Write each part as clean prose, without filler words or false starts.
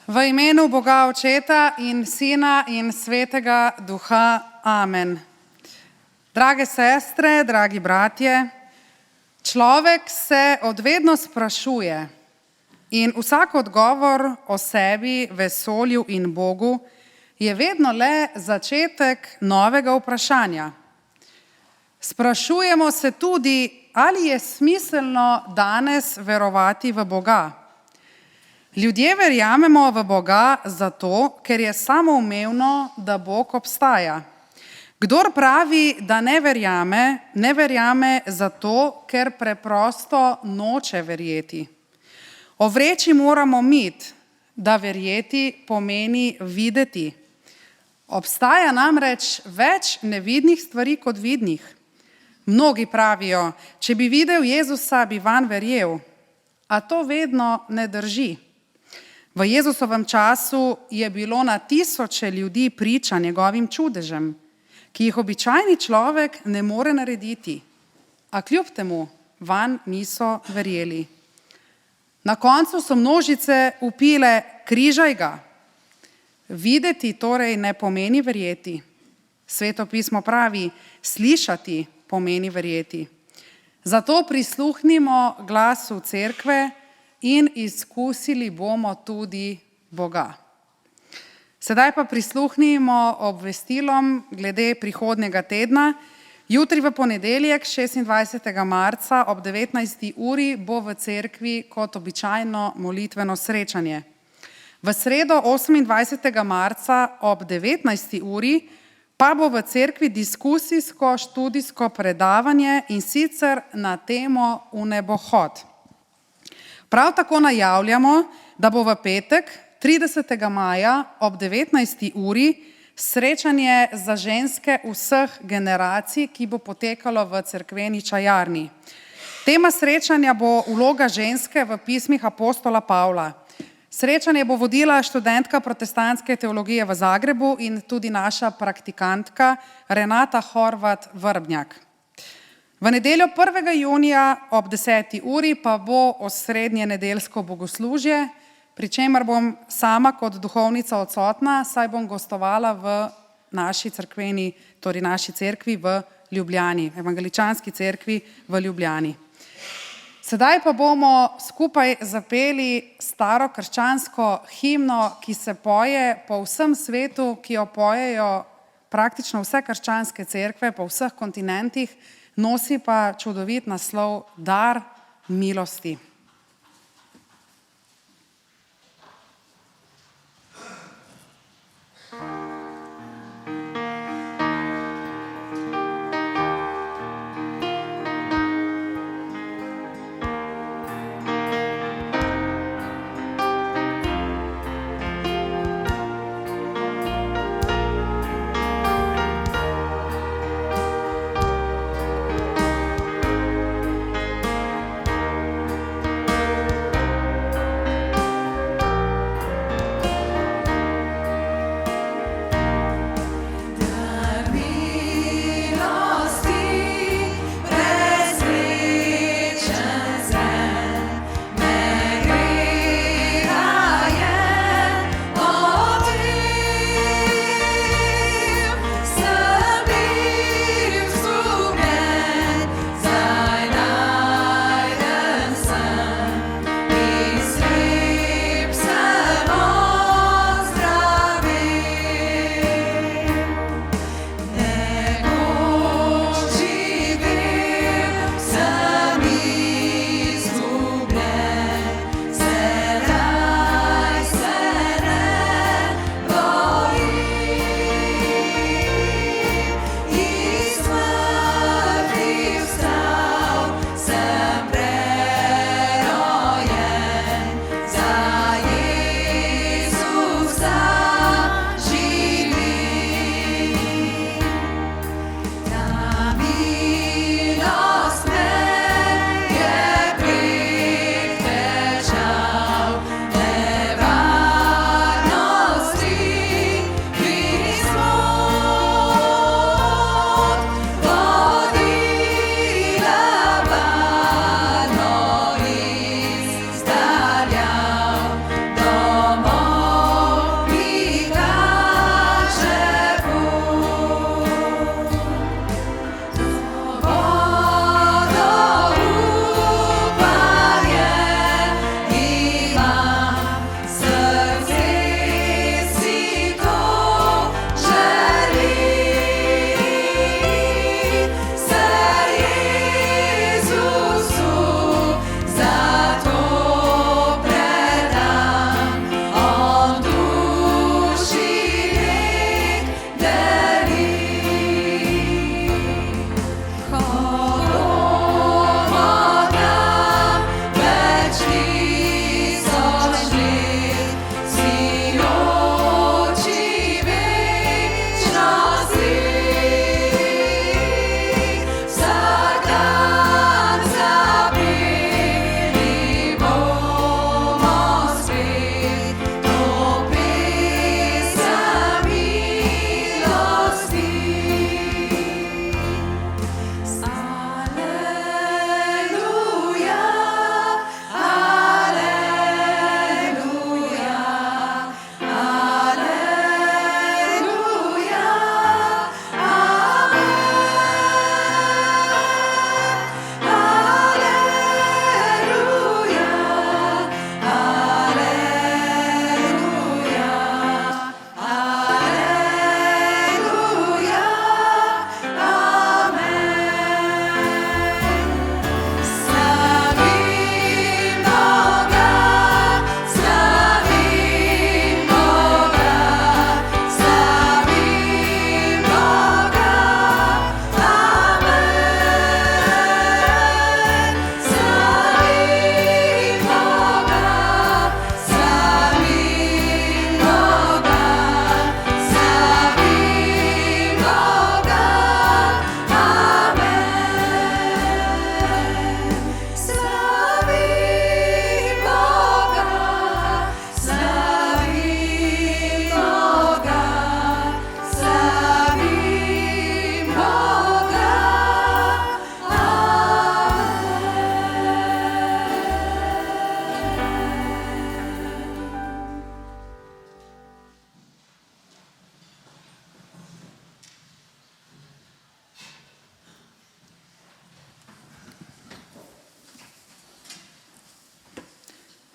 V imenu Boga Očeta in Sina in Svetega Duha. Amen. Drage sestre, dragi bratje, človek se odvedno sprašuje in vsak odgovor o sebi, vesolju in Bogu je vedno le začetek novega vprašanja. Sprašujemo se tudi, ali je smiselno danes verovati v Boga. Ljudje verjamemo v Boga zato, ker je samoumevno, da Bog obstaja. Kdor pravi, da ne verjame zato, ker preprosto noče verjeti. Ovreči moramo mit, da verjeti pomeni videti. Obstaja namreč več nevidnih stvari kot vidnih. Mnogi pravijo, če bi videl Jezusa, bi vanj verjel, a to vedno ne drži. V Jezusovem času je bilo na tisoče ljudi priča njegovim čudežem, ki jih običajni človek ne more narediti, a kljub temu vanj niso verjeli. Na koncu so množice vpile: križaj ga. Videti torej ne pomeni verjeti. Sveto pismo pravi: slišati pomeni verjeti. Zato prisluhnimo glasu cerkve in izkusili bomo tudi Boga. Sedaj pa prisluhnimo obvestilom glede prihodnjega tedna. Jutri v ponedeljek, 26. marca ob 19. uri bo v cerkvi kot običajno molitveno srečanje. V sredo 28. marca ob 19. uri pa bo v cerkvi diskusijsko študijsko predavanje, in sicer na temo V nebohod. Prav tako najavljamo, da bo v petek, 30. maja ob 19. uri srečanje za ženske vseh generacij, ki bo potekalo v cerkveni čajarni. Tema srečanja bo vloga ženske v pismih apostola Pavla. Srečanje bo vodila študentka protestantske teologije v Zagrebu in tudi naša praktikantka Renata Horvat Vrbnjak. V nedeljo 1. junija ob 10. uri pa bo osrednje nedeljsko bogoslužje, pri čemer bom sama kot duhovnica odsotna, saj bom gostovala v naši cerkvi v Ljubljani, evangeličanski cerkvi v Ljubljani. Sedaj pa bomo skupaj zapeli staro krščansko himno, ki se poje po vsem svetu, ki jo pojejo praktično vse krščanske cerkve po vseh kontinentih, nosi pa čudovit naslov Dar milosti.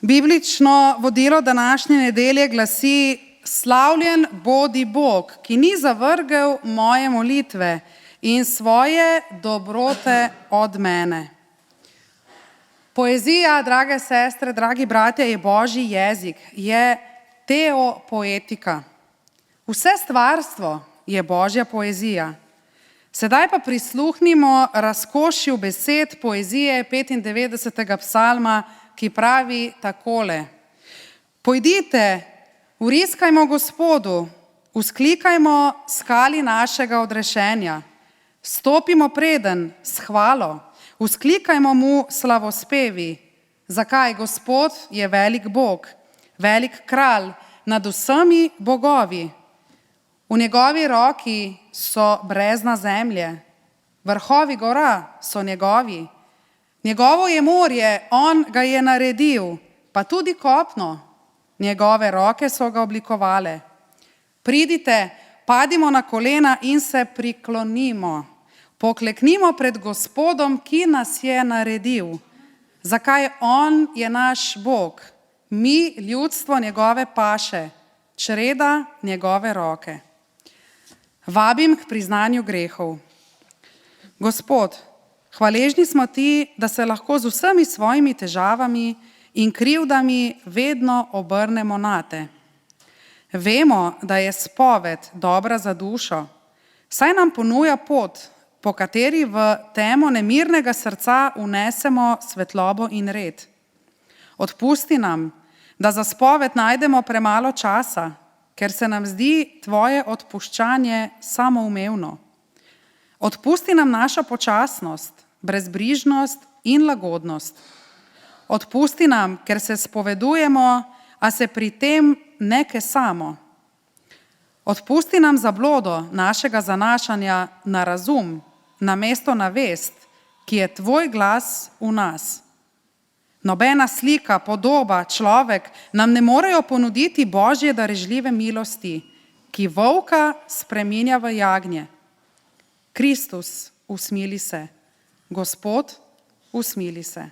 Biblično vodilo današnje nedelje glasi: Slavljen bodi Bog, ki ni zavrgel moje molitve in svoje dobrote od mene. Poezija, drage sestre, dragi bratje, je Božji jezik, je teopoetika. Vse stvarstvo je Božja poezija. Sedaj pa prisluhnimo razkošju besed poezije 95. psalma, ki pravi takole: Pojdite, vriskajmo Gospodu, vzklikajmo skali našega odrešenja, stopimo preden s hvalo, vzklikajmo mu slavospevi. Zakaj? Gospod je velik Bog, velik kralj nad vsemi bogovi. V njegovi roki so brezna zemlje, vrhovi gora so njegovi. Njegovo je morje, on ga je naredil, pa tudi kopno, njegove roke so ga oblikovale. Pridite, padimo na kolena in se priklonimo. Pokleknimo pred Gospodom, ki nas je naredil. Zakaj? On je naš Bog, mi ljudstvo njegove paše, čreda njegove roke. Vabim k priznanju grehov. Gospod, hvaležni smo ti, da se lahko z vsemi svojimi težavami in krivdami vedno obrnemo nate. Vemo, da je spoved dobra za dušo, saj nam ponuja pot, po kateri v temo nemirnega srca vnesemo svetlobo in red. Odpusti nam, da za spoved najdemo premalo časa, ker se nam zdi tvoje odpuščanje samoumevno. Odpusti nam našo počasnost, brezbrižnost in lagodnost. Odpusti nam, ker se spovedujemo, a se pri tem ne kesamo. Odpusti nam zablodo našega zanašanja na razum, namesto na vest, ki je tvoj glas v nas. Nobena slika, podoba, človek nam ne morejo ponuditi Božje darežljive milosti, ki volka spreminja v jagnje. Kristus, usmili se. Gospod, usmili se.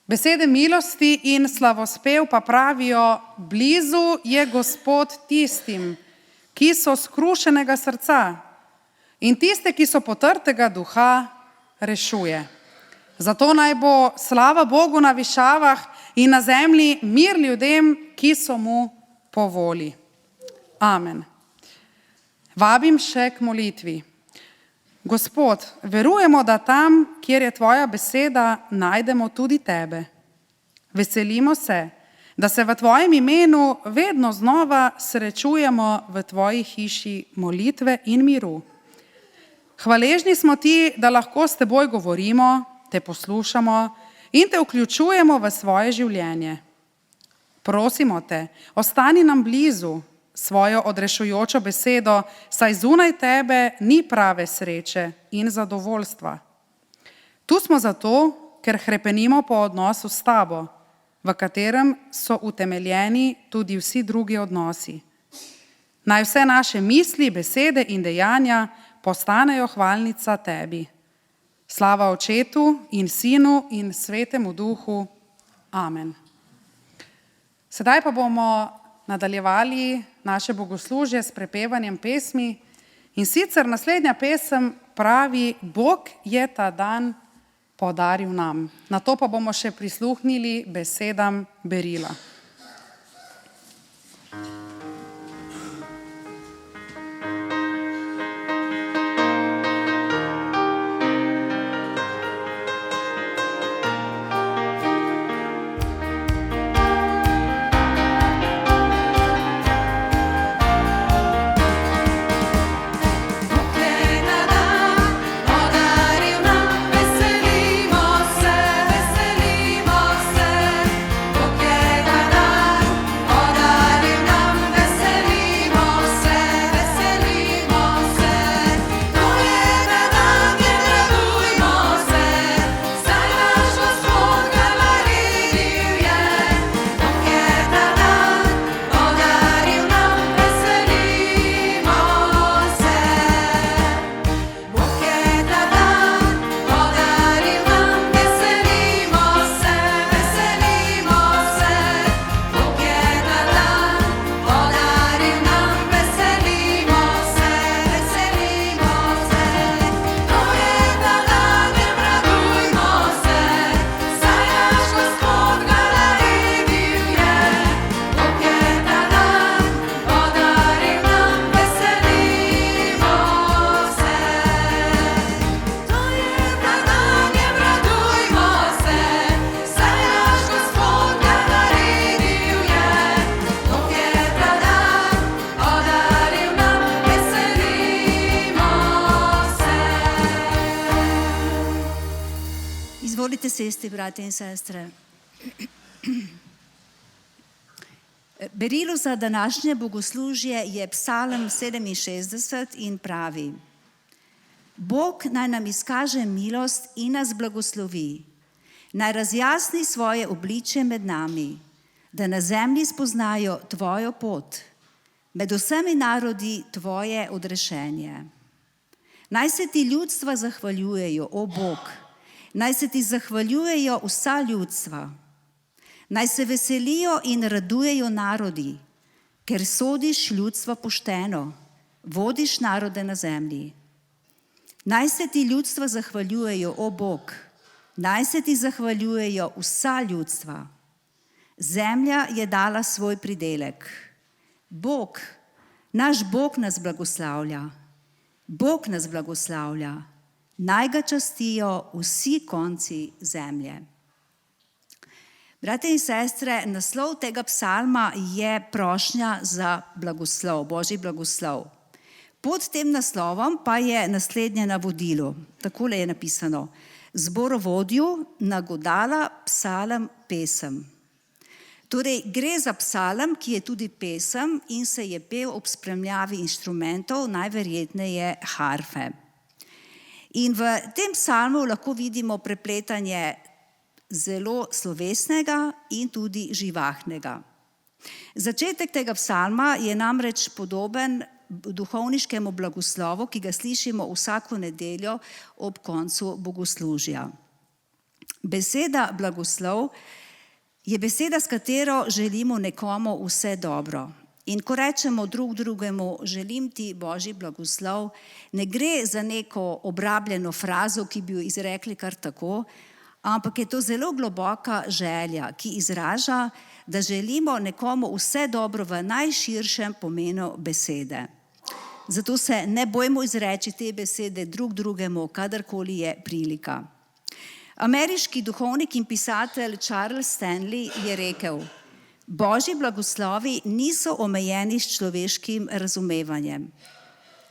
Besede milosti in slavospev pa pravijo: blizu je Gospod tistim, ki so skrušenega srca, in tiste, ki so potrtega duha, rešuje. Zato naj bo slava Bogu na višavah in na zemlji mir ljudem, ki so mu po volji. Amen. Vabim še k molitvi. Gospod, verujemo, da tam, kjer je tvoja beseda, najdemo tudi tebe. Veselimo se, da se v tvojem imenu vedno znova srečujemo v tvoji hiši molitve in miru. Hvaležni smo ti, da lahko s teboj govorimo, te poslušamo in te vključujemo v svoje življenje. Prosimo te, ostani nam blizu svojo odrešujočo besedo, saj zunaj tebe ni prave sreče in zadovoljstva. Tu smo zato, ker hrepenimo po odnosu s tabo, v katerem so utemeljeni tudi vsi drugi odnosi. Naj vse naše misli, besede in dejanja postanejo hvalnica tebi. Slava Očetu in Sinu in Svetemu Duhu. Amen. Sedaj pa bomo nadaljevali naše bogoslužje s prepevanjem pesmi, in sicer naslednja pesem pravi: Bog je ta dan podaril nam. Na to pa bomo še prisluhnili besedam berila. Veselimo se, Izvolite sesti, bratje in sestre. Berilo za današnje bogoslužje je Psalm 67 in pravi: Bog naj nam izkaže milost in nas blagoslovi, naj razjasni svoje obličje med nami, da na zemlji spoznajo tvojo pot, med vsemi narodi tvoje odrešenje. Naj se ti ljudstva zahvaljujejo, o Bog, naj se ti zahvaljujejo vsa ljudstva. Naj se veselijo in radujejo narodi, ker sodiš ljudstva pošteno, vodiš narode na zemlji. Naj se ti ljudstva zahvaljujejo, o Bog, naj se ti zahvaljujejo vsa ljudstva. Zemlja je dala svoj pridelek. Bog, naš Bog nas blagoslavlja. Bog nas blagoslavlja. Naj ga častijo vsi konci zemlje. Bratje in sestre, naslov tega psalma je prošnja za blagoslov, Božji blagoslov. Pod tem naslovom pa je naslednje navodilo. Takole je napisano: zborovodju nagodala psalm pesem. Torej, gre za psalm, ki je tudi pesem in se je pel ob spremljavi inštrumentov, najverjetneje harfe. In v tem psalmu lahko vidimo prepletanje zelo slovesnega in tudi živahnega. Začetek tega psalma je namreč podoben duhovniškemu blagoslovu, ki ga slišimo vsako nedeljo ob koncu bogoslužja. Beseda blagoslov je beseda, s katero želimo nekomu vse dobro. In ko rečemo drug drugemu, želim ti Božji blagoslov, ne gre za neko obrabljeno frazo, ki bi jo izrekli kar tako, ampak je to zelo globoka želja, ki izraža, da želimo nekomu vse dobro v najširšem pomenu besede. Zato se ne bojmo izreči te besede drug drugemu, kadarkoli je prilika. Ameriški duhovnik in pisatelj Charles Stanley je rekel: Božji blagoslovi niso omejeni s človeškim razumevanjem.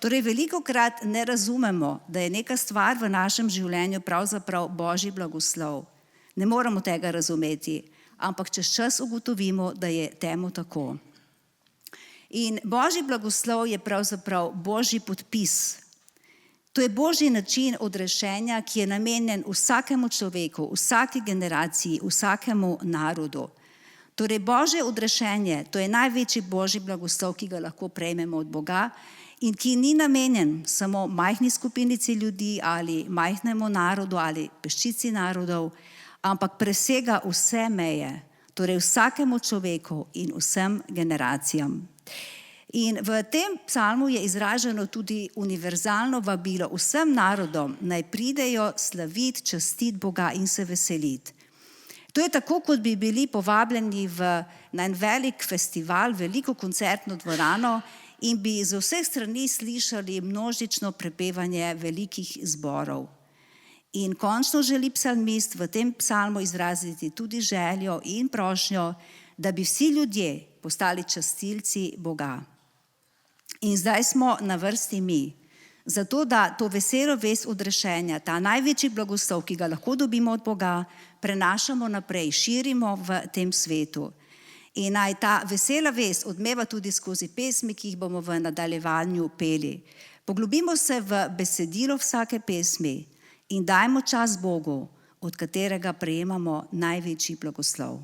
Torej, velikokrat ne razumemo, da je neka stvar v našem življenju pravzaprav Božji blagoslov. Ne moramo tega razumeti, ampak čez čas ugotovimo, da je temu tako. In Božji blagoslov je pravzaprav Božji podpis. To je Božji način odrešenja, ki je namenjen vsakemu človeku, vsaki generaciji, vsakemu narodu. Torej, Božje odrešenje, to je največji Božji blagoslov, ki ga lahko prejmemo od Boga in ki ni namenjen samo majhni skupinici ljudi ali majhnemu narodu ali peščici narodov, ampak presega vse meje, torej vsakemu človeku in vsem generacijam. In v tem psalmu je izraženo tudi univerzalno vabilo vsem narodom, naj pridejo slaviti, častiti Boga in se veseliti. To je tako, kot bi bili povabljeni na en velik festival, veliko koncertno dvorano in bi z vseh strani slišali množično prepevanje velikih zborov. In končno želi psalmist v tem psalmu izraziti tudi željo in prošnjo, da bi vsi ljudje postali častilci Boga. In zdaj smo na vrsti mi, zato da to veselo vest odrešenja, ta največji blagoslov, ki ga lahko dobimo od Boga, prenašamo naprej, širimo v tem svetu. In naj ta vesela vest odmeva tudi skozi pesmi, ki jih bomo v nadaljevanju peli. Poglobimo se v besedilo vsake pesmi in dajmo čas Bogu, od katerega prejemamo največji blagoslov.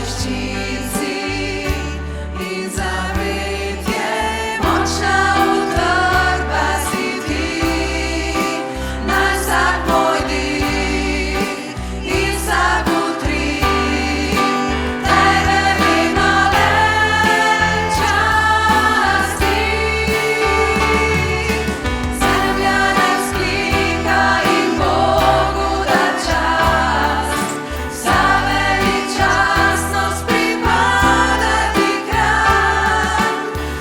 ščitci in zavetje, močna utrdba si ti, naš vsak moj dih in vsak utrip, tebe vedno več časti. Zemlja naj vzklika in Bogu da čast, vsa veličastnost pripada ti, kralj.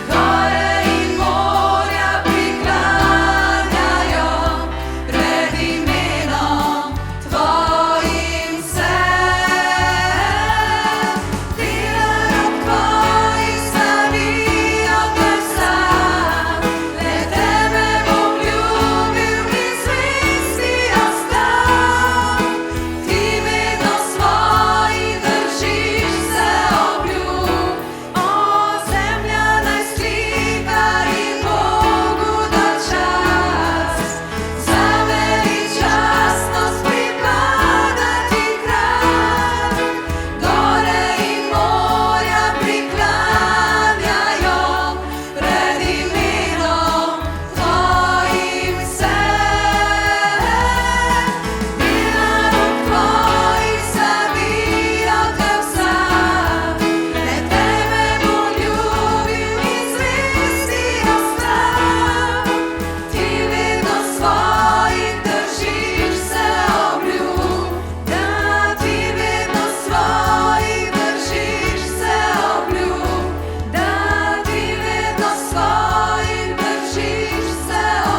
Gore in morja priklanjajo pred imenom tvojim se. Tirar tvojih slavijo glasa, le tebe bom ljubil in zvesti ostal. Ti vedno svojih držiš se obljub. O, zemlja naj vzklika in Bogu da čast, vsa veličastnost pripada ti, kralj. Gore in morja priklanjajo pred imenom tvojim se. Narod tvojih slavijo glasa, le tebe bom ljubil in zvesti ostal. Ti vedno svojih držiš se obljub, da ti vedno svojih držiš se obljub, da ti vedno svojih držiš se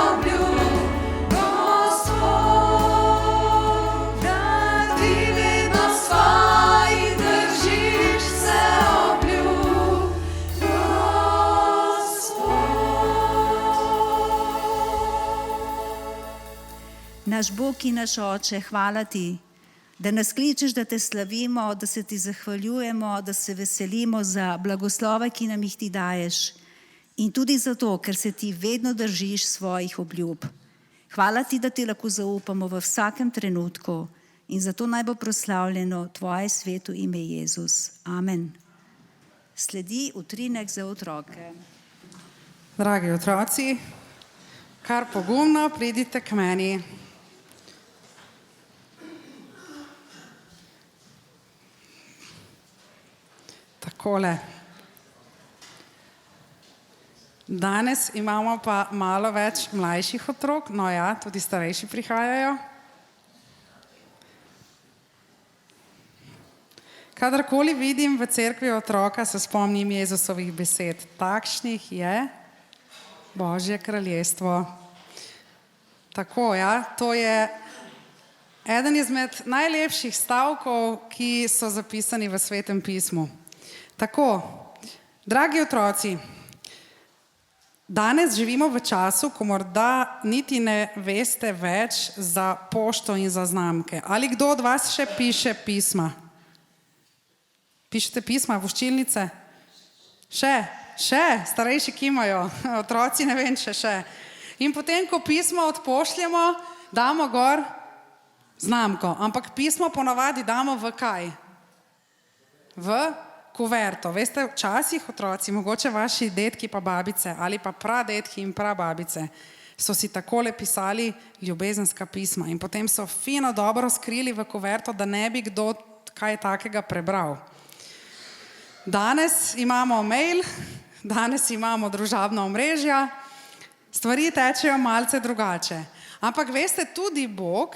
obljub, Gospod. Da ti vedno svojih držiš se obljub, Gospod. Naš Bog in naš Oče, hvala ti, da nas kličeš, da te slavimo, da se ti zahvaljujemo, da se veselimo za blagoslove, ki nam jih ti daješ. In tudi zato, ker se ti vedno držiš svojih obljub. Hvala ti, da ti lahko zaupamo v vsakem trenutku in zato naj bo proslavljeno tvoje sveto ime Jezus. Amen. Sledi utrinek za otroke. Dragi otroci, kar pogumno pridite k meni. Takole. Danes imamo pa malo več mlajših otrok, no ja, tudi starejši prihajajo. Kadarkoli vidim v cerkvi otroka, se spomnim Jezusovih besed. Takšnih je Božje kraljestvo. Tako, ja, to je eden izmed najlepših stavkov, ki so zapisani v Svetem pismu. Tako, dragi otroci, danes živimo v času, ko morda niti ne veste več za pošto in za znamke. Ali kdo od vas še piše pisma? Pišete pisma, voščilnice? Še, starejši kimajo, otroci ne vem, še. In potem, ko pismo odpošljamo, damo gor znamko. Ampak pismo ponavadi damo v kaj? V kuverto. Veste, včasih otroci, mogoče vaši dedki pa babice ali pa pradedki in prababice so si takole pisali ljubezenska pisma in potem so fino dobro skrili v kuverto, da ne bi kdo kaj takega prebral. Danes imamo mail, danes imamo družabna omrežja, stvari tečejo malce drugače. Ampak veste, tudi Bog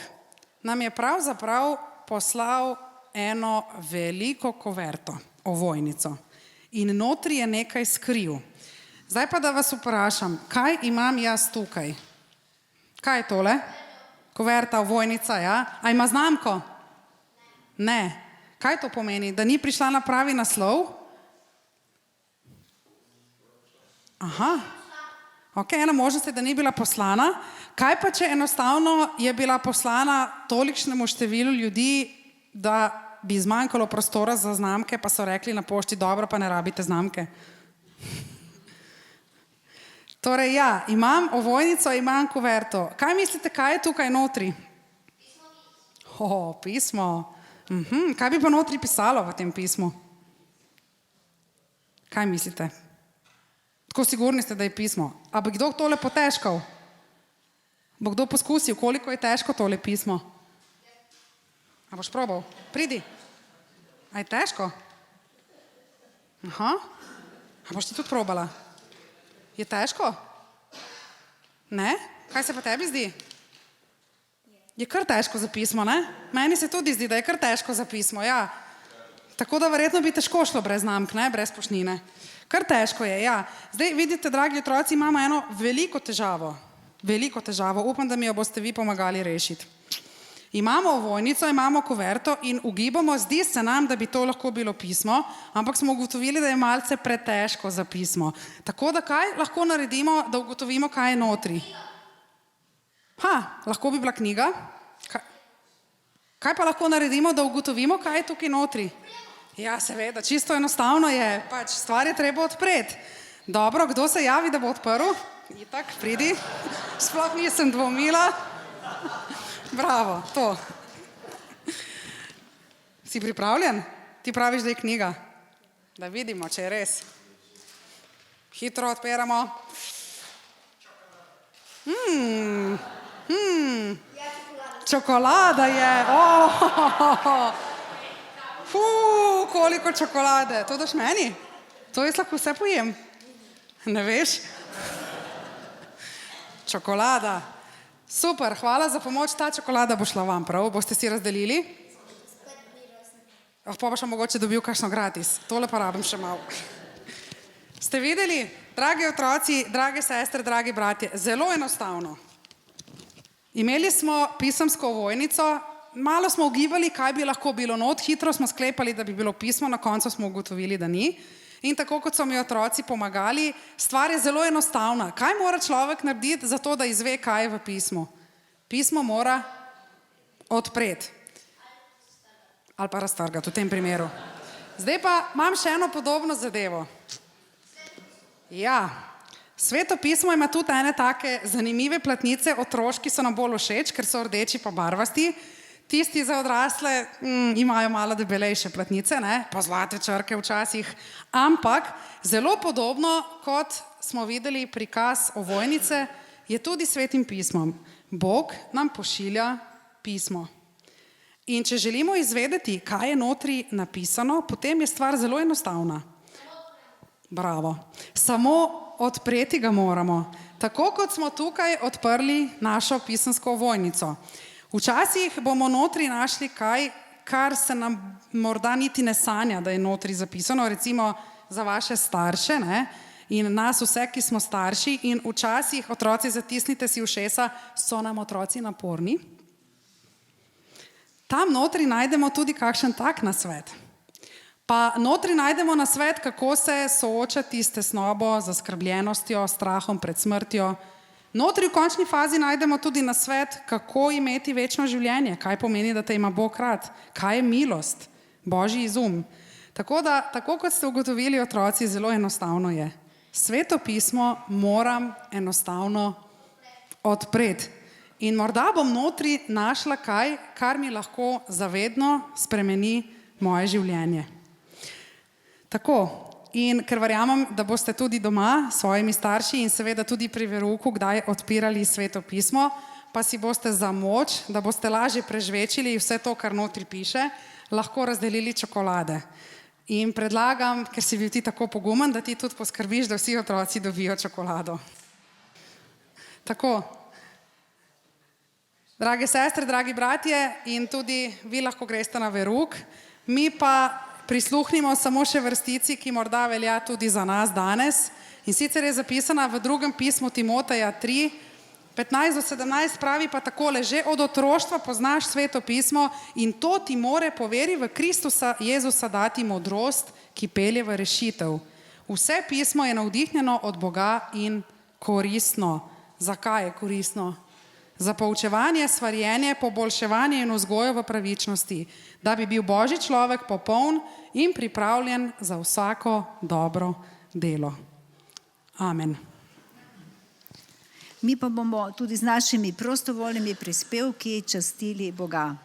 nam je pravzaprav poslal eno veliko kuverto, ovojnico. In notri je nekaj skril. Zdaj pa da vas vprašam, kaj imam jaz tukaj? Kaj je tole? Kuverta, ovojnica, ja? A ima znamko? Ne. Kaj to pomeni? Da ni prišla na pravi naslov? Aha. Ok, ena možnost je, da ni bila poslana. Kaj pa, če enostavno je bila poslana tolikšnemu številu ljudi, da bi zmanjkalo prostora za znamke, pa so rekli na pošti, dobro, pa ne rabite znamke. Torej, ja, imam ovojnico, imam kuverto. Kaj mislite, kaj je tukaj notri? Pismo. Kaj bi pa notri pisalo v tem pismu? Kaj mislite? Tako sigurni ste, da je pismo. A bi kdo tole potežkal? Bo kdo poskusil, koliko je težko tole pismo? A boš probal? Pridi. A je težko? Aha. A boš ti tudi probala? Je težko? Ne? Kaj se pa tebi zdi? Je kar težko za pismo, ne? Meni se tudi zdi, da je kar težko za pismo, ja. Tako da verjetno bi težko šlo brez znamk, ne? Brez pošnine. Kar težko je, ja. Zdaj, vidite, dragi otroci, imamo eno veliko težavo. Veliko težavo. Upam, da mi jo boste vi pomagali rešiti. Imamo ovojnico, imamo kuverto in ugibamo, zdi se nam, da bi to lahko bilo pismo, ampak smo ugotovili, da je malce pretežko za pismo. Tako da kaj lahko naredimo, da ugotovimo, kaj je notri? Lahko bi bila knjiga. Kaj pa lahko naredimo, da ugotovimo, kaj je tukaj notri? Ja, seveda, čisto enostavno je, pač stvar je treba odpreti. Dobro, kdo se javi, da bo odprl? Itak, pridi. Sploh nisem dvomila. Bravo, to. Si pripravljen? Ti praviš, da je knjiga. Da vidimo, če je res. Hitro odpiramo. Čokolada je. Koliko čokolade. To daš meni? To jaz lahko vse pojem. Ne veš? Čokolada. Super, hvala za pomoč. Ta čokolada bo šla vam, prav? Boste si razdelili? Pa boš mogoče dobil kakšno gratis. Tole pa rabim še malo. Ste videli, dragi otroci, drage sestre, dragi bratje, zelo enostavno. Imeli smo pisemsko ovojnico, malo smo ugibali, kaj bi lahko bilo not, hitro smo sklepali, da bi bilo pismo, na koncu smo ugotovili, da ni. In tako kot so mi otroci pomagali, stvar je zelo enostavna. Kaj mora človek narediti za to, da izve, kaj je v pismu? Pismo mora odpreti. Ali pa raztrgati v tem primeru. Zdaj pa imam še eno podobno zadevo. Ja, Sveto pismo ima tudi ene take zanimive platnice, otroški so nam bolj všeč, ker so rdeči pa barvasti. Tisti za odrasle imajo malo debelejše platnice, ne? Pa zlate črke včasih. Ampak zelo podobno, kot smo videli prikaz ovojnice, je tudi s Svetim pismom. Bog nam pošilja pismo. In če želimo izvedeti, kaj je notri napisano, potem je stvar zelo enostavna. Bravo. Samo odpreti ga moramo. Tako kot smo tukaj odprli našo pisemsko ovojnico. Včasih bomo notri našli kaj, kar se nam morda niti ne sanja, da je notri zapisano, recimo za vaše starše, ne? In nas vse, ki smo starši, in včasih, otroci, zatisnite si ušesa, so nam otroci naporni. Tam notri najdemo tudi kakšen tak nasvet. Pa notri najdemo nasvet, kako se soočati s tesnobo, zaskrbljenostjo, strahom pred smrtjo. Notri v končni fazi najdemo tudi nasvet, kako imeti večno življenje, kaj pomeni, da te ima Bog rad, kaj je milost, Božji izum. Tako da, tako kot ste ugotovili otroci, zelo enostavno je. Sveto pismo moram enostavno odpreti. In morda bom notri našla kaj, kar mi lahko zavedno spremeni moje življenje. Tako, in ker verjamem, da boste tudi doma s svojimi starši in seveda tudi pri verouku kdaj odpirali Sveto pismo, pa si boste za moč, da boste lažje prežvečili vse to, kar notri piše, lahko razdelili čokolade. In predlagam, ker si bil ti tako pogumen, da ti tudi poskrbiš, da vsi otroci dobijo čokolado. Tako. Drage sestre, dragi bratje, in tudi vi lahko greste na verouk, mi pa prisluhnimo samo še vrstici, ki morda velja tudi za nas danes. In sicer je zapisana v drugem pismu Timoteja 3, 15 do 17, pravi pa takole: že od otroštva poznaš Sveto pismo in to ti more po veri v Kristusa Jezusa dati modrost, ki pelje v rešitev. Vse pismo je navdihnjeno od Boga in koristno. Zakaj je koristno? Za poučevanje, svarjenje, poboljševanje in vzgojo v pravičnosti, da bi bil Božji človek popoln in pripravljen za vsako dobro delo. Amen. Mi pa bomo tudi z našimi prostovoljnimi prispevki častili Boga.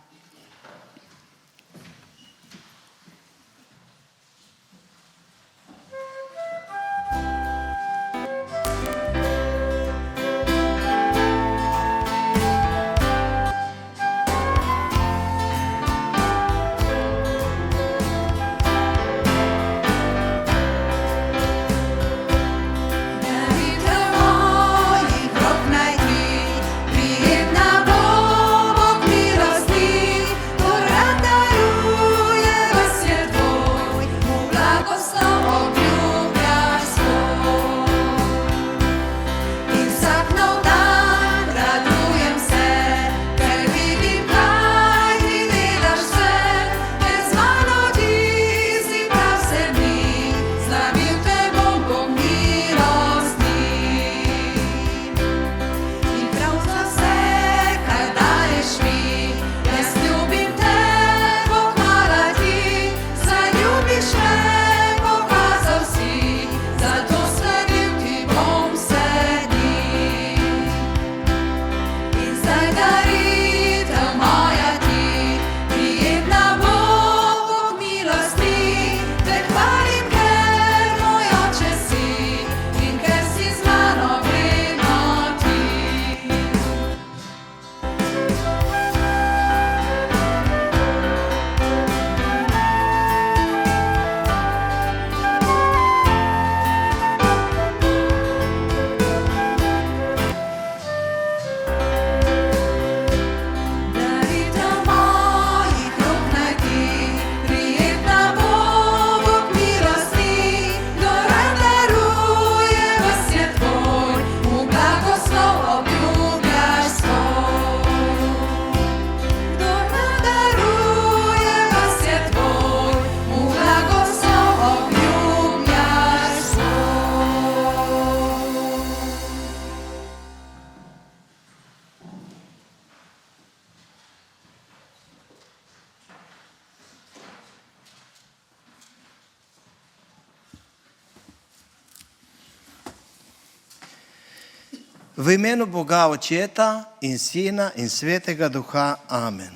V imenu Boga Očeta in Sina in Svetega Duha. Amen.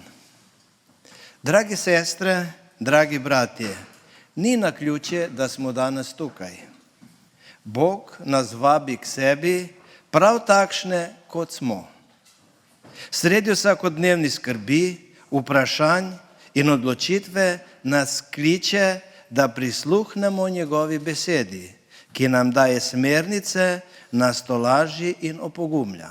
Dragi sestre, dragi bratje, ni naključje, da smo danes tukaj. Bog nas vabi k sebi, prav takšne, kot smo. Sredi vsakodnevnih skrbi, vprašanj in odločitve nas kliče, da prisluhnemo njegovi besedi, ki nam daje smernice, nas tolaži in opogumlja.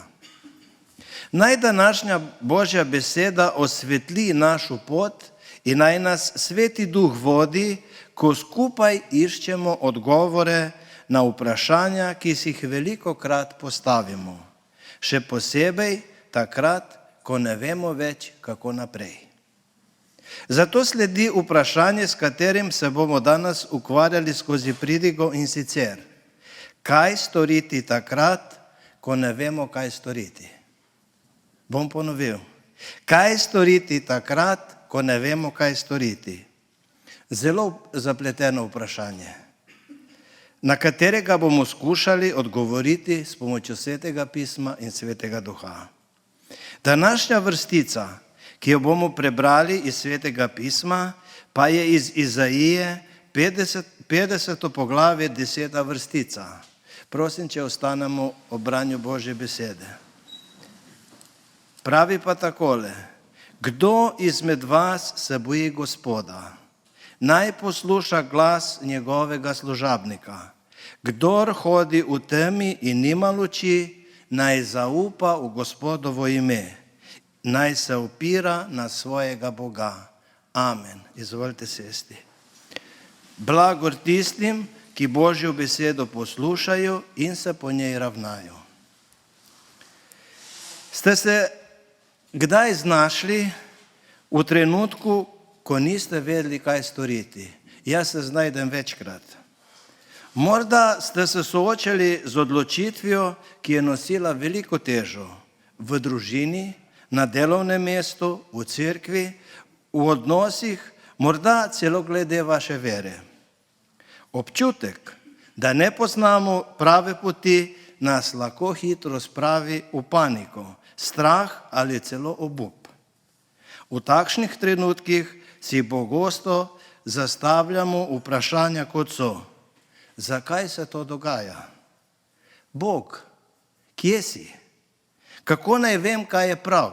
Naj današnja Božja beseda osvetli našo pot in naj nas Sveti Duh vodi, ko skupaj iščemo odgovore na vprašanja, ki si jih velikokrat postavimo. Še posebej takrat, ko ne vemo več, kako naprej. Zato sledi vprašanje, s katerim se bomo danes ukvarjali skozi pridigo, in sicer: kaj storiti takrat, ko ne vemo, kaj storiti? Bom ponovil. Kaj storiti takrat, ko ne vemo, kaj storiti? Zelo zapleteno vprašanje, na katerega bomo skušali odgovoriti s pomočjo Svetega pisma in Svetega Duha. Današnja vrstica, ki jo bomo prebrali iz Svetega pisma, pa je iz Izaije 50. poglavje 10. vrstica. Prosim, če ostanemo ob branju Božje besede. Pravi pa takole: kdo izmed vas se boji Gospoda, naj posluša glas njegovega služabnika. Kdor hodi v temi in nima luči, naj zaupa v Gospodovo ime, naj se opira na svojega Boga. Amen. Izvolite sesti. Blagor tistim, ki Božjo besedo poslušajo in se po njej ravnajo. Ste se kdaj znašli v trenutku, ko niste vedeli, kaj storiti? Jaz se znajdem večkrat. Morda ste se soočali z odločitvijo, ki je nosila veliko težo v družini, na delovnem mestu, v cerkvi, v odnosih, morda celo glede vaše vere. Občutek, da ne poznamo prave poti, nas lahko hitro spravi v paniko, strah ali celo obup. V takšnih trenutkih si pogosto zastavljamo vprašanja, kot so: zakaj se to dogaja? Bog, kje si? Kako naj vem, kaj je prav?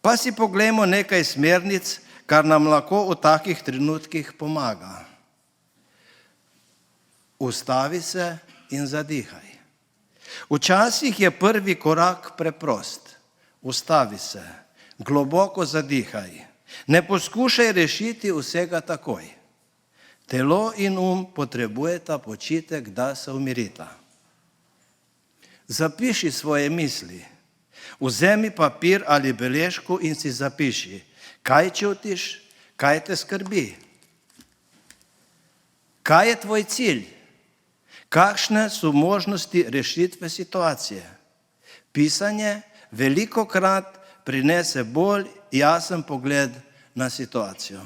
Pa si poglejmo nekaj smernic, kar nam lahko v takih trenutkih pomaga. Ustavi se in zadihaj. Včasih je prvi korak preprost. Ustavi se, globoko zadihaj. Ne poskušaj rešiti vsega takoj. Telo in potrebujeta počitek, da se umirita. Zapiši svoje misli. Vzemi papir ali beležko in si zapiši, kaj čutiš, kaj te skrbi. Kaj je tvoj cilj? Kakšne so možnosti rešitve situacije? Pisanje velikokrat prinese bolj jasen pogled na situacijo.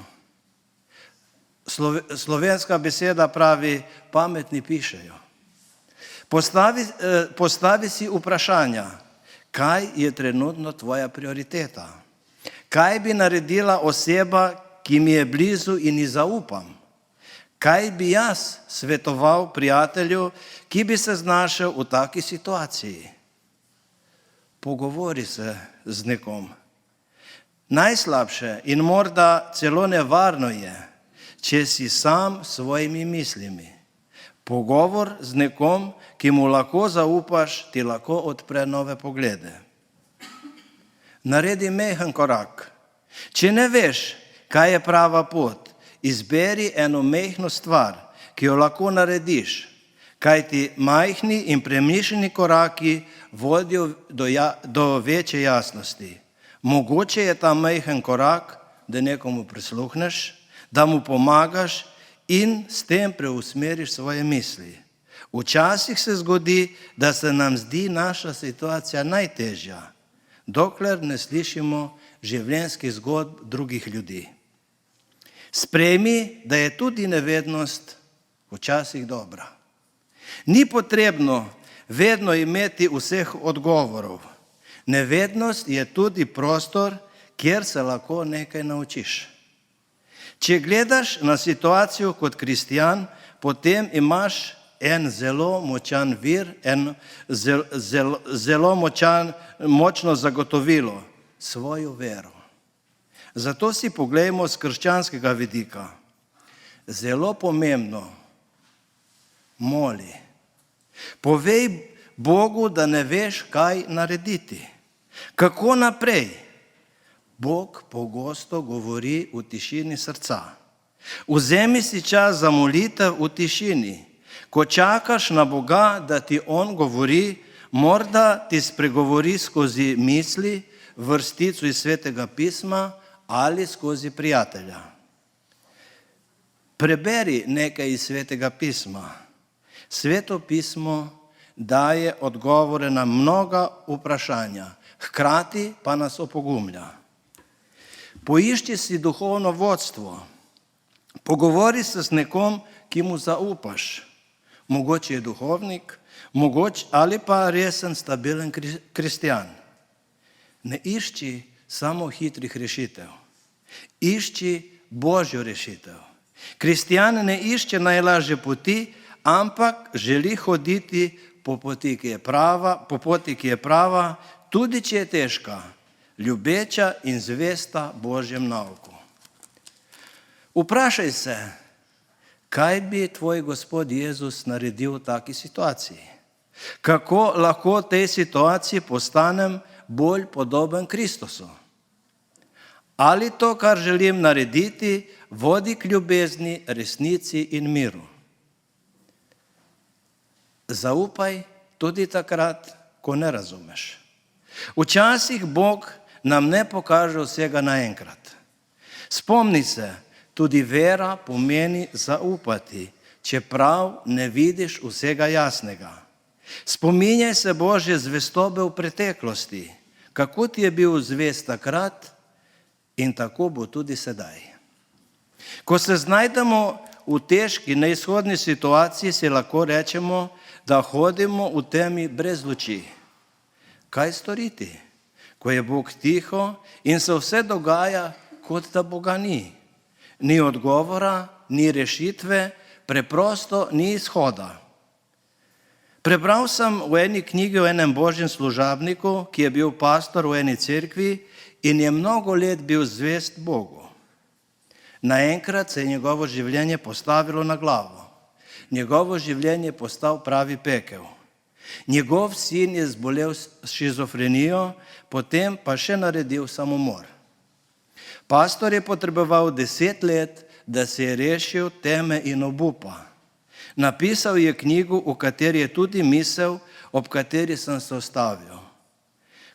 Slovenska beseda pravi: pametni pišejo. Postavi si vprašanja, kaj je trenutno tvoja prioriteta. Kaj bi naredila oseba, ki mi je blizu in ji zaupam? Kaj bi jaz svetoval prijatelju, ki bi se znašel v taki situaciji? Pogovori se z nekom. Najslabše in morda celo nevarno je, če si sam s svojimi mislimi. Pogovor z nekom, ki mu lahko zaupaš, ti lahko odpre nove poglede. Naredi majhen korak. Če ne veš, kaj je prava pot, izberi eno majhno stvar, ki jo lahko narediš, kajti majhni in premišljeni koraki vodijo do večje jasnosti. Mogoče je ta majhen korak, da nekomu prisluhneš, da mu pomagaš in s tem preusmeriš svoje misli. Včasih se zgodi, da se nam zdi naša situacija najtežja, dokler ne slišimo življenjskih zgodb drugih ljudi. Sprejmi, da je tudi nevednost včasih dobra. Ni potrebno, vedno imeti vseh odgovorov. Nevednost je tudi prostor, kjer se lahko nekaj naučiš. Če gledaš na situacijo kot kristjan, potem imaš en zelo močan vir, zelo močno zagotovilo, svojo vero. Zato si poglejmo z krščanskega vidika. Zelo pomembno, moli. Povej Bogu, da ne veš, kaj narediti. Kako naprej? Bog pogosto govori v tišini srca. Vzemi si čas za molitev v tišini. Ko čakaš na Boga, da ti On govori, morda ti spregovori skozi misli, vrstico iz Svetega pisma ali skozi prijatelja. Preberi nekaj iz Svetega pisma. Sveto pismo daje odgovore na mnoga vprašanja, hkrati pa nas opogumlja. Poišči si duhovno vodstvo. Pogovori se s nekom, ki mu zaupaš. Mogoče je duhovnik, mogoče ali pa resen, stabilen kristjan. Ne išči samo hitrih rešitev. Išči Božjo rešitev. Kristjan ne išče najlažje poti, ampak želi hoditi po poti, ki je prava, tudi če je težka, ljubeča in zvesta Božjem nauku. Vprašaj se, kaj bi tvoj Gospod Jezus naredil v taki situaciji? Kako lahko v tej situaciji postanem bolj podoben Kristusu? Ali to, kar želim narediti, vodi k ljubezni, resnici in miru? Zaupaj tudi takrat, ko ne razumeš. Včasih Bog nam ne pokaže vsega naenkrat. Spomni se, tudi vera pomeni zaupati, čeprav ne vidiš vsega jasnega. Spominjaj se Božje zvestobe v preteklosti, kako ti je bil zvest takrat in tako bo tudi sedaj. Ko se znajdemo v težki, neizhodni situaciji, si lahko rečemo, da hodimo v temi brez luči. Kaj storiti, ko je Bog tiho in se vse dogaja, kot da Boga ni? Ni odgovora, ni rešitve, preprosto ni izhoda. Prebral sem v eni knjigi o enem božjem služabniku, ki je bil pastor v eni cerkvi in je mnogo let bil zvest Bogu. Naenkrat se je njegovo življenje postavilo na glavo. Njegovo življenje je postal pravi pekel. Njegov sin je zbolel s šizofrenijo, potem pa še naredil samomor. Pastor je potreboval 10 let, da se je rešil teme in obupa. Napisal je knjigo, v kateri je tudi misel, ob kateri sem se ustavil.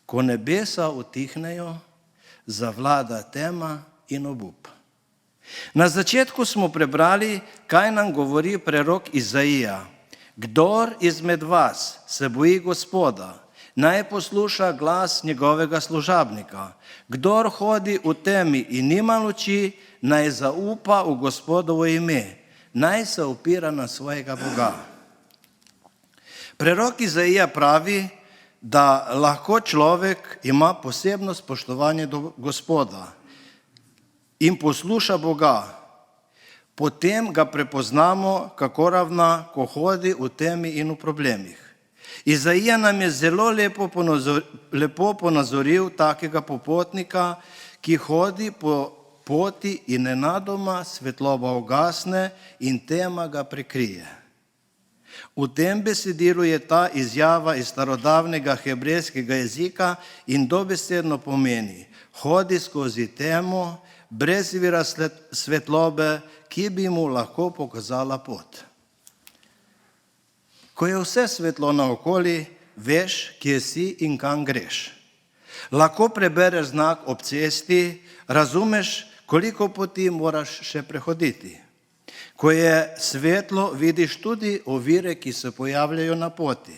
Ko nebesa utihnejo, zavlada tema in obup. Na začetku smo prebrali, kaj nam govori prerok Izaija. Kdor izmed vas se boji Gospoda, naj posluša glas njegovega služabnika. Kdor hodi v temi in nima luči, naj zaupa v Gospodovo ime, naj se opira na svojega Boga. Prerok Izaija pravi, da lahko človek ima posebno spoštovanje do Gospoda in posluša Boga. Potem ga prepoznamo, kako ravna, ko hodi v temi in v problemih. Izaija nam je zelo lepo ponazoril takega popotnika, ki hodi po poti in nenadoma svetloba ugasne in tema ga prekrije. V tem besedilu je ta izjava iz starodavnega hebrejskega jezika in dobesedno pomeni: hodi skozi temo, brez vira svetlobe, ki bi mu lahko pokazala pot. Ko je vse svetlo naokoli, veš, kje si in kam greš. Lahko prebereš znak ob cesti, razumeš, koliko poti moraš še prehoditi. Ko je svetlo, vidiš tudi ovire, ki se pojavljajo na poti.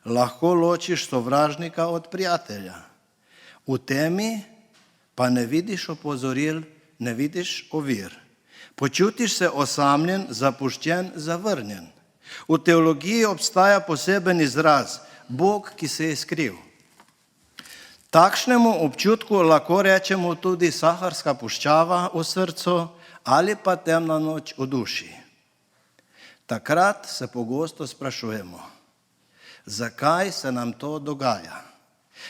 Lahko ločiš sovražnika od prijatelja. V temi pa ne vidiš opozoril, ne vidiš ovir. Počutiš se osamljen, zapuščen, zavrnjen. V teologiji obstaja poseben izraz Bog, ki se je skril. Takšnemu občutku lahko rečemo tudi saharska puščava v srcu ali pa temna noč v duši. Takrat se pogosto sprašujemo, zakaj se nam to dogaja?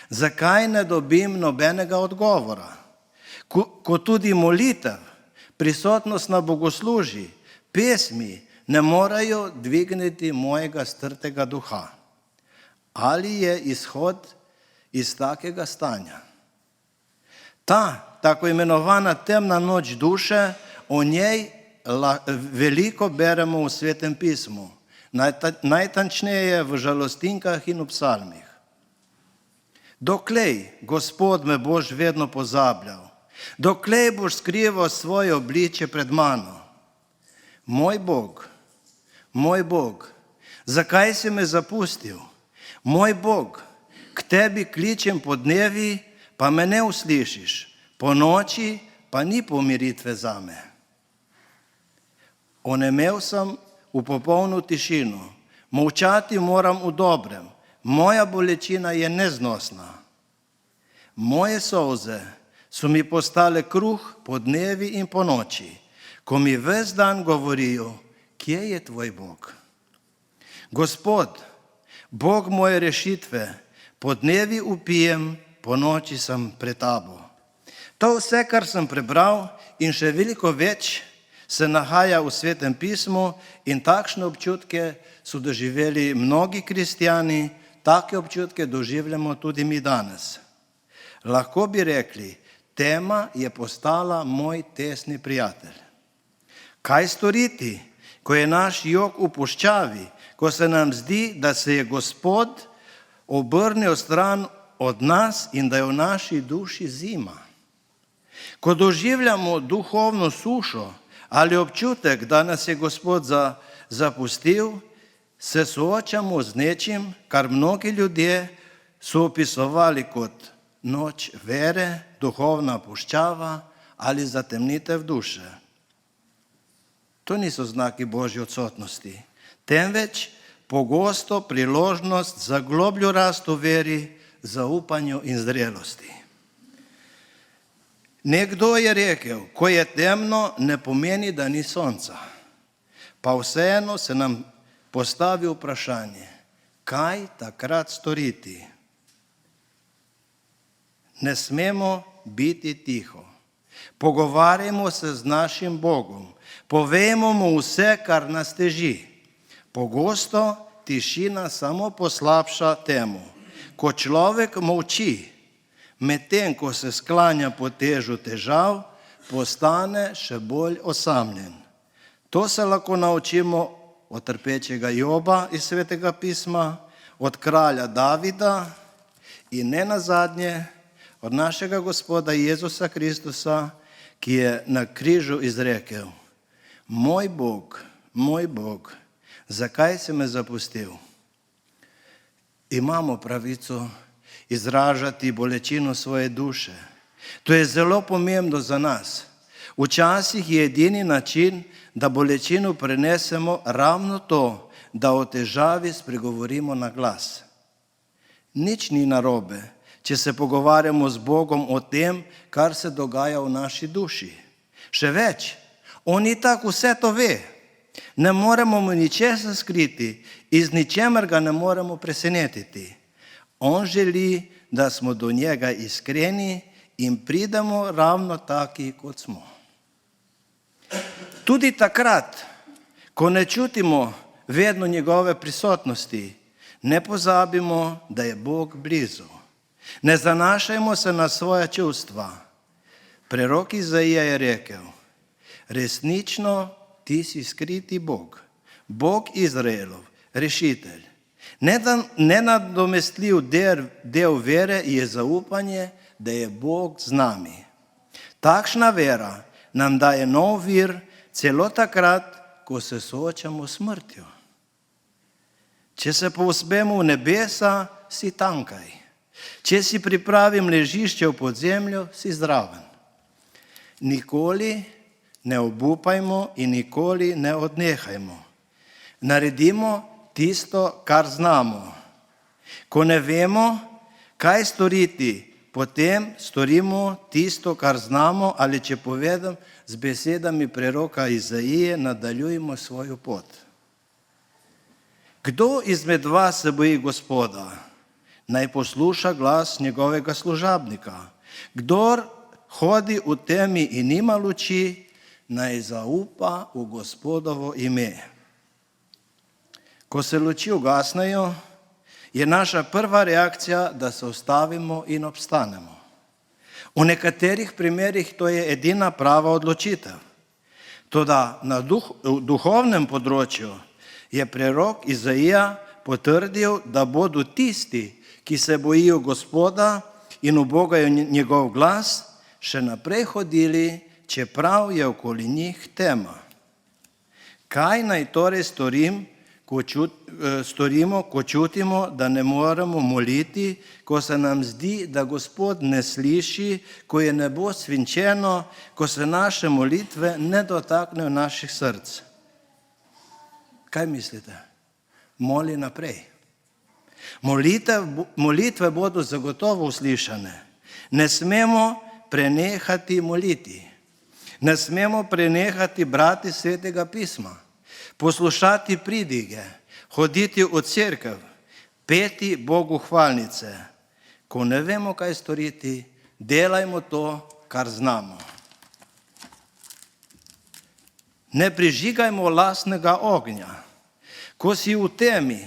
Zakaj ne dobim nobenega odgovora? Ko tudi molitev, prisotnost na bogoslužji, pesmi ne morejo dvigniti mojega strtega duha. Ali je izhod iz takega stanja? Ta tako imenovana temna noč duše, o njej veliko beremo v Svetem pismu, najtančneje v žalostinkah in v psalmih. Doklej, Gospod, me boš vedno pozabljal? Doklej boš skrival svoje obličje pred mano? Moj Bog, zakaj si me zapustil? Moj Bog, k tebi kličem po dnevi, pa me ne uslišiš, po noči pa ni pomiritve zame. Onemel sem v popolno tišino, molčati moram v dobrem, moja bolečina je neznosna. Moje solze so mi postale kruh po dnevi in po noči, ko mi ves dan govorijo, kje je tvoj Bog? Gospod, Bog moje rešitve, po dnevi upijem, po noči sem pred tabo. To vse, kar sem prebral in še veliko več, se nahaja v Svetem pismu in takšne občutke so doživeli mnogi kristjani, take občutke doživljamo tudi mi danes. Lahko bi rekli, tema je postala moj tesni prijatelj. Kaj storiti, ko je naš jok v puščavi, ko se nam zdi, da se je Gospod obrnil stran od nas in da je v naši duši zima? Ko doživljamo duhovno sušo ali občutek, da nas je Gospod zapustil, se soočamo z nečim, kar mnogi ljudje so opisovali kot noč vere, duhovna puščava ali zatemnitev duše. To niso znaki Božje odsotnosti, temveč pogosto priložnost za globljo rast v veri, zaupanju in zrelosti. Nekdo je rekel, ko je temno, ne pomeni, da ni sonca. Pa vseeno se nam postavi vprašanje, kaj takrat storiti? Ne smemo biti tiho. Pogovarjamo se z našim Bogom. Povejmo mu vse, kar nas teži. Pogosto tišina samo poslabša temu. Ko človek molči, medtem ko se sklanja pod težo težav, postane še bolj osamljen. To se lahko naučimo od trpečega Joba iz Svetega pisma, od kralja Davida in ne nazadnje od našega Gospoda Jezusa Kristusa, ki je na križu izrekel: Moj Bog, zakaj si me zapustil? Imamo pravico izražati bolečino svoje duše. To je zelo pomembno za nas. Včasih je edini način, da bolečino prenesemo, ravno to, da o težavi spregovorimo na glas. Nič ni narobe, če se pogovarjamo z Bogom o tem, kar se dogaja v naši duši. Še več, on itak vse to ve. Ne moremo mu ničesar skriti, iz ničemer ga ne moremo presenetiti. On želi, da smo do njega iskreni in pridemo ravno taki, kot smo. Tudi takrat, ko ne čutimo vedno njegove prisotnosti, ne pozabimo, da je Bog blizu. Ne zanašajmo se na svoja čustva. Prorok Izaija je rekel: resnično ti si skriti Bog, Bog Izraelov, rešitelj. Nenadomestljiv del vere je zaupanje, da je Bog z nami. Takšna vera nam daje nov vir celo takrat, ko se soočamo s smrtjo. Če se povzpemo v nebesa, si tankaj. Če si pripravim ležišče v podzemlju, si zraven. Nikoli ne obupajmo in nikoli ne odnehajmo. naredimo tisto, kar znamo. Ko ne vemo, kaj storiti, potem storimo tisto, kar znamo, ali če povedam z besedami preroka Izaije, nadaljujemo svojo pot. Kdo izmed vas se boji Gospoda, naj posluša glas njegovega služabnika. Kdor hodi v temi in nima luči, naj zaupa v Gospodovo ime. Ko se luči ugasnejo, je naša prva reakcija, da se ustavimo in obstanemo. V nekaterih primerih to je edina prava odločitev. Toda na duhovnem področju je prerok Izaija potrdil, da bodo tisti, ki se bojijo Gospoda in ubogajo njegov glas, še naprej hodili, čeprav je okoli njih tema. Kaj naj torej storimo, ko čutimo, da ne moremo moliti, ko se nam zdi, da Gospod ne sliši, ko je nebo svinčeno, ko se naše molitve ne dotaknejo naših src? Kaj mislite? Moli naprej. Molitve bodo zagotovo uslišane. Ne smemo prenehati moliti. Ne smemo prenehati brati Svetega pisma, poslušati pridige, hoditi v cerkev, peti Bogu hvalnice. Ko ne vemo, kaj storiti, delajmo to, kar znamo. Ne prižigajmo lastnega ognja. Ko si v temi,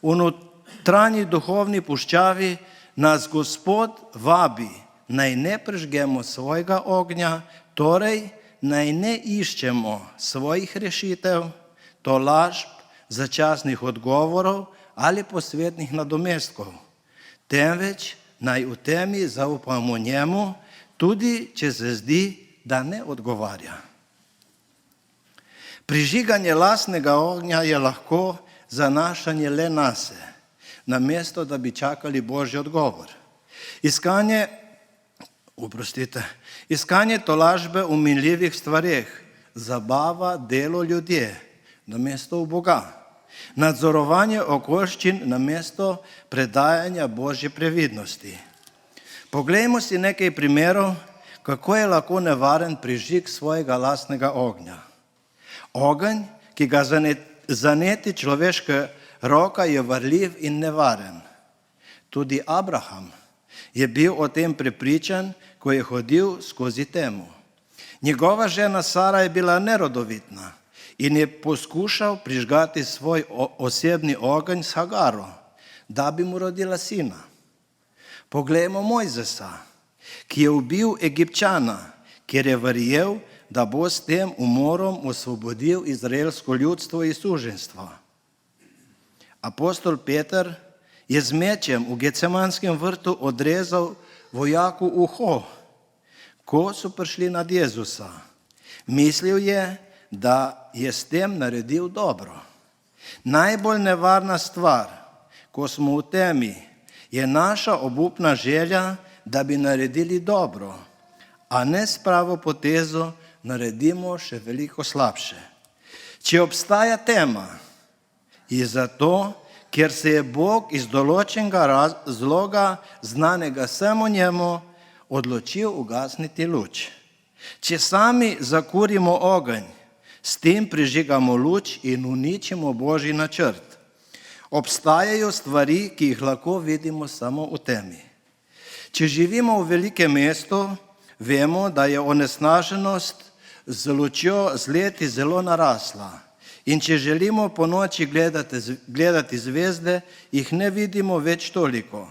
v notranji duhovni puščavi, nas Gospod vabi, naj ne prižgemo svojega ognja, torej naj ne iščemo svojih rešitev, tolažb, začasnih odgovorov ali posvetnih nadomestkov, temveč naj v temi zaupamo njemu, tudi če se zdi, da ne odgovarja. Prižiganje lastnega ognja je lahko zanašanje le nase, namesto da bi čakali Božji odgovor. Iskanje tolažbe v minljivih stvareh, zabava, delo ljudje, namesto v Boga. Nadzorovanje okoliščin namesto predajanja Božje previdnosti. Poglejmo si nekaj primerov, kako je lahko nevaren prižig svojega lastnega ognja. Ogenj, ki ga zaneti človeška roka, je varljiv in nevaren. Tudi Abraham je bil o tem prepričan, ko je hodil skozi temo. Njegova žena Sara je bila nerodovitna in je poskušal prižgati svoj osebni ogenj s Hagaro, da bi mu rodila sina. Poglejmo Mojzesa, ki je ubil Egipčana, ker je verjel, da bo s tem umorom osvobodil izraelsko ljudstvo iz suženjstva. Apostol Peter je z mečem v Gecemanskem vrtu odrezal vojaku uho, ko so prišli nad Jezusa. Mislil je, da je s tem naredil dobro. Najbolj nevarna stvar, ko smo v temi, je naša obupna želja, da bi naredili dobro, a ne s pravo potezo naredimo še veliko slabše. Če obstaja tema, je zato, ker se je Bog iz določenega razloga, znanega samo njemu, odločil ugasniti luč. Če sami zakurimo ogenj, s tem prižigamo luč in uničimo Božji načrt. Obstajajo stvari, ki jih lahko vidimo samo v temi. Če živimo v velikem mestu, vemo, da je onesnaženost z lučjo z leti zelo narasla. In če želimo po noči gledati zvezde, jih ne vidimo več toliko.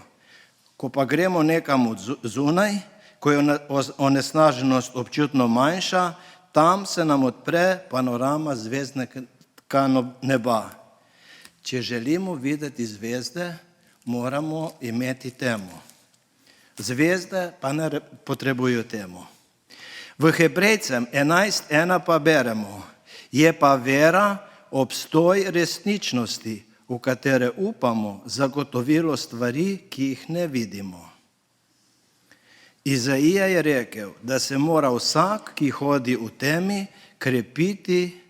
Ko pa gremo nekam zunaj, ko je onesnaženost občutno manjša, tam se nam odpre panorama zvezdnega neba. Če želimo videti zvezde, moramo imeti temo. Zvezde pa ne potrebujejo temo. V Hebrejcem 11.1 pa beremo: je pa vera obstoj resničnosti, v katere upamo, zagotovilo stvari, ki jih ne vidimo. Izaija je rekel, da se mora vsak, ki hodi v temi, krepiti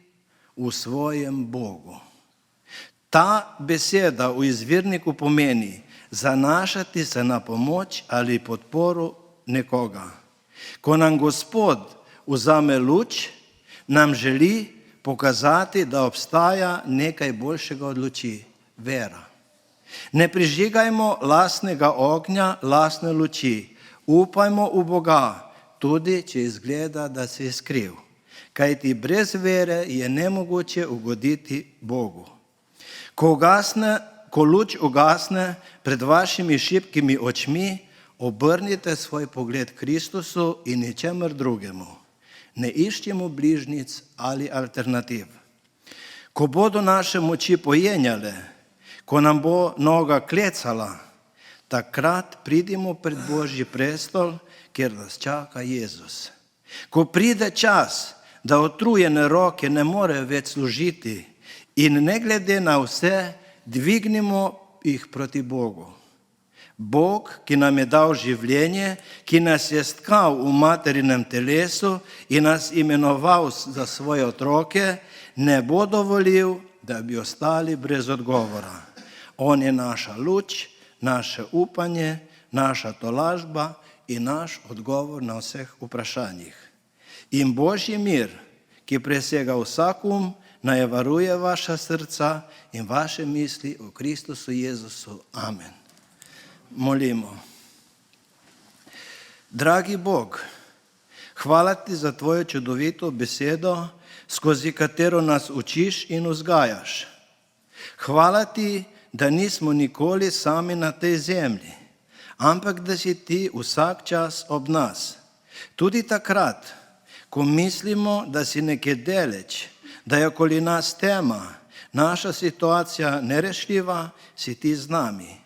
v svojem Bogu. Ta beseda v izvirniku pomeni zanašati se na pomoč ali podporo nekoga. Ko nam Gospod vzame luč, nam želi pokazati, da obstaja nekaj boljšega od luči, vera. Ne prižigajmo lastnega ognja, lastne luči. Upajmo v Boga, tudi če izgleda, da se je skril. Kajti brez vere je nemogoče ugoditi Bogu. Ko luč ugasne pred vašimi šibkimi očmi, obrnite svoj pogled Kristusu in ničemer drugemu. Ne iščimo bližnjic ali alternativ. Ko bodo naše moči pojenjale, ko nam bo noga klecala, takrat pridimo pred Božji prestol, kjer nas čaka Jezus. Ko pride čas, da utrujene roke ne morejo več služiti in ne glede na vse, dvignimo jih proti Bogu. Bog, ki nam je dal življenje, ki nas je stkal v materinem telesu in nas imenoval za svoje otroke, ne bo dovolil, da bi ostali brez odgovora. On je naša luč, naše upanje, naša tolažba in naš odgovor na vseh vprašanjih. In Božji mir, ki presega vsak naj varuje vaša srca in vaše misli v Kristusu Jezusu. Amen. Molimo. Dragi Bog, hvala ti za tvojo čudovito besedo, skozi katero nas učiš in vzgajaš. Hvala ti, da nismo nikoli sami na tej zemlji, ampak da si ti vsak čas ob nas. Tudi takrat, ko mislimo, da si nekje daleč, da je okoli nas tema, naša situacija nerešljiva, si ti z nami.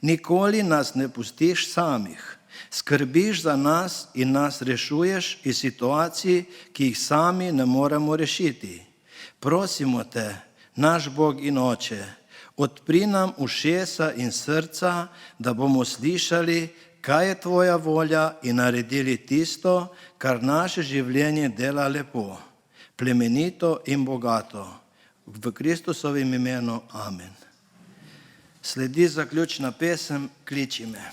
Nikoli nas ne pustiš samih. Skrbiš za nas in nas rešuješ iz situacij, ki jih sami ne moremo rešiti. Prosimo te, naš Bog in Oče, odpri nam ušesa in srca, da bomo slišali, kaj je tvoja volja in naredili tisto, kar naše življenje dela lepo, plemenito in bogato. V Kristusovem imenu. Amen. Sledi zaključna pesem Kliči me.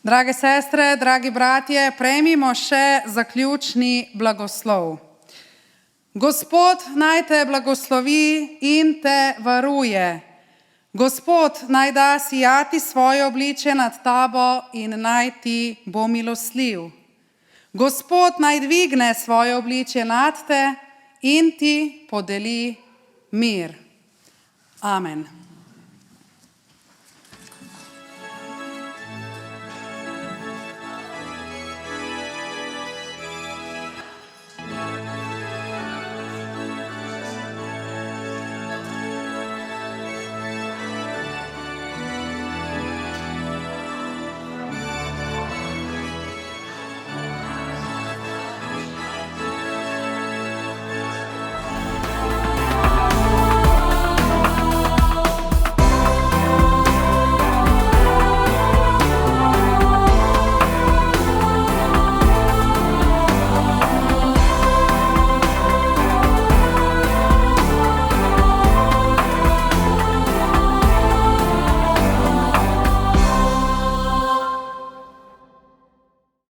Drage sestre, dragi bratje, prejmimo še zaključni blagoslov. Gospod naj te blagoslovi in te varuje. Gospod naj da sijati svoje obličje nad tabo in naj ti bo milostljiv. Gospod naj dvigne svoje obličje nad te in ti podeli mir. Amen.